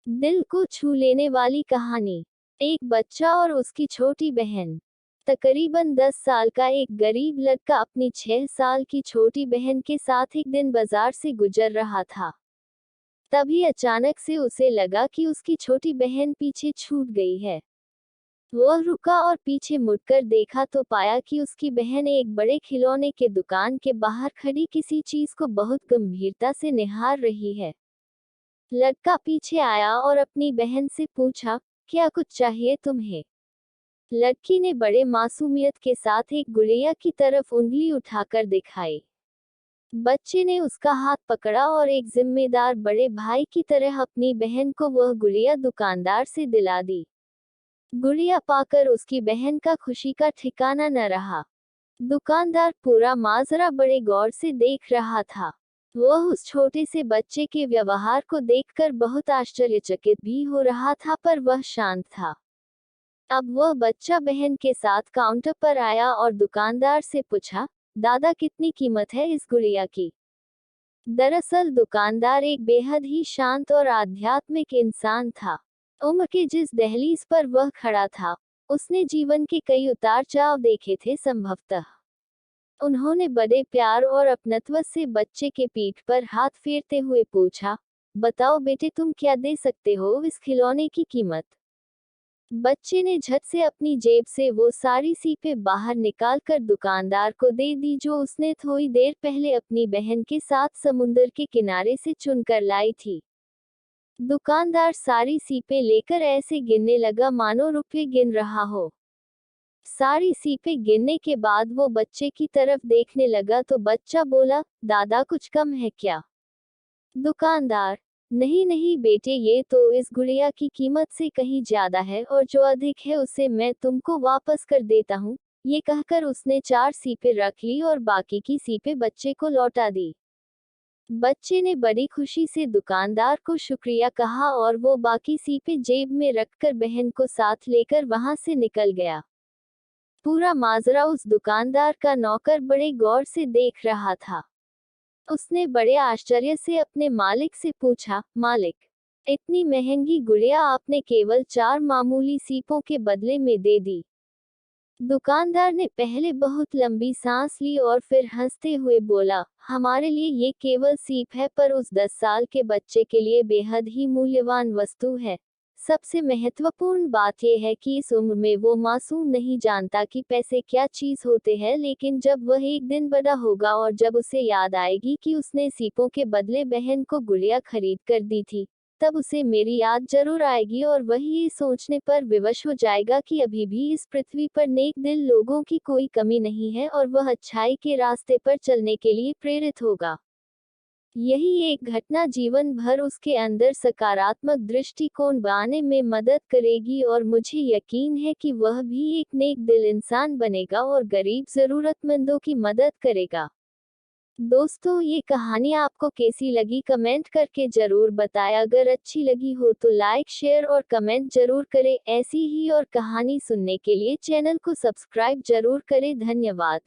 दिल को छू लेने वाली कहानी। एक बच्चा और उसकी छोटी बहन। तकरीबन 10 साल का एक गरीब लड़का अपनी 6 साल की छोटी बहन के साथ एक दिन बाजार से गुजर रहा था। तभी अचानक से उसे लगा कि उसकी छोटी बहन पीछे छूट गई है। वह रुका और पीछे मुड़कर देखा तो पाया कि उसकी बहन एक बड़े खिलौने के दुकान के बाहर खड़ी किसी चीज को बहुत गंभीरता से निहार रही है। लड़का पीछे आया और अपनी बहन से पूछा, क्या कुछ चाहिए तुम्हें? लड़की ने बड़े मासूमियत के साथ एक गुड़िया की तरफ उंगली उठाकर दिखाई। बच्चे ने उसका हाथ पकड़ा और एक जिम्मेदार बड़े भाई की तरह अपनी बहन को वह गुड़िया दुकानदार से दिला दी। गुड़िया पाकर उसकी बहन का खुशी का ठिकाना न रहा। दुकानदार पूरा माजरा बड़े गौर से देख रहा था। वह उस छोटे से बच्चे के व्यवहार को देखकर बहुत आश्चर्यचकित भी हो रहा था, पर वह शांत था। अब वह बच्चा बहन के साथ काउंटर पर आया और दुकानदार से पूछा, दादा कितनी कीमत है इस गुड़िया की? दरअसल दुकानदार एक बेहद ही शांत और आध्यात्मिक इंसान था। उम्र के जिस दहलीज पर वह खड़ा था, उसने जीवन के कई उतार चढ़ाव देखे थे संभवतः। उन्होंने बड़े प्यार और अपनत्व से बच्चे के पीठ पर हाथ फेरते हुए पूछा, बताओ बेटे तुम क्या दे सकते हो इस खिलौने की कीमत? बच्चे ने झट से अपनी जेब से वो सारी सीपें बाहर निकालकर दुकानदार को दे दी जो उसने थोड़ी देर पहले अपनी बहन के साथ समुंदर के किनारे से चुनकर लाई थी। दुकानदार सारी सीपें लेकर ऐसे गिनने लगा मानो रुपये गिन रहा हो। सारी सीपें गिनने के बाद वो बच्चे की तरफ देखने लगा तो बच्चा बोला, दादा कुछ कम है क्या? दुकानदार, नहीं नहीं बेटे, ये तो इस गुड़िया की कीमत से कहीं ज्यादा है और जो अधिक है उसे मैं तुमको वापस कर देता हूँ। ये कहकर उसने 4 सीपें रख ली और बाकी की सीपें बच्चे को लौटा दी। बच्चे ने बड़ी खुशी से दुकानदार को शुक्रिया कहा और वो बाकी सीपें जेब में रखकर बहन को साथ लेकर वहां से निकल गया। पूरा माजरा उस दुकानदार का नौकर बड़े गौर से देख रहा था। उसने बड़े आश्चर्य से अपने मालिक से पूछा, मालिक, इतनी महंगी गुड़िया आपने केवल 4 मामूली सीपों के बदले में दे दी। दुकानदार ने पहले बहुत लंबी सांस ली और फिर हंसते हुए बोला, हमारे लिए ये केवल सीप है, पर उस 10 साल के बच्चे के लिए बेहद ही मूल्यवान वस्तु है। सबसे महत्वपूर्ण बात यह है कि इस उम्र में वो मासूम नहीं जानता कि पैसे क्या चीज होते हैं, लेकिन जब वह एक दिन बड़ा होगा और जब उसे याद आएगी कि उसने सीपों के बदले बहन को गुड़िया खरीद कर दी थी, तब उसे मेरी याद जरूर आएगी और वही ये सोचने पर विवश हो जाएगा कि अभी भी इस पृथ्वी पर नेक दिल लोगों की कोई कमी नहीं है और वह अच्छाई के रास्ते पर चलने के लिए प्रेरित होगा। यही एक घटना जीवन भर उसके अंदर सकारात्मक दृष्टिकोण बनाने में मदद करेगी और मुझे यकीन है कि वह भी एक नेक दिल इंसान बनेगा और गरीब जरूरतमंदों की मदद करेगा। दोस्तों, ये कहानी आपको कैसी लगी कमेंट करके जरूर बताएं। अगर अच्छी लगी हो तो लाइक शेयर और कमेंट जरूर करें। ऐसी ही और कहानी सुनने के लिए चैनल को सब्सक्राइब जरूर करें। धन्यवाद।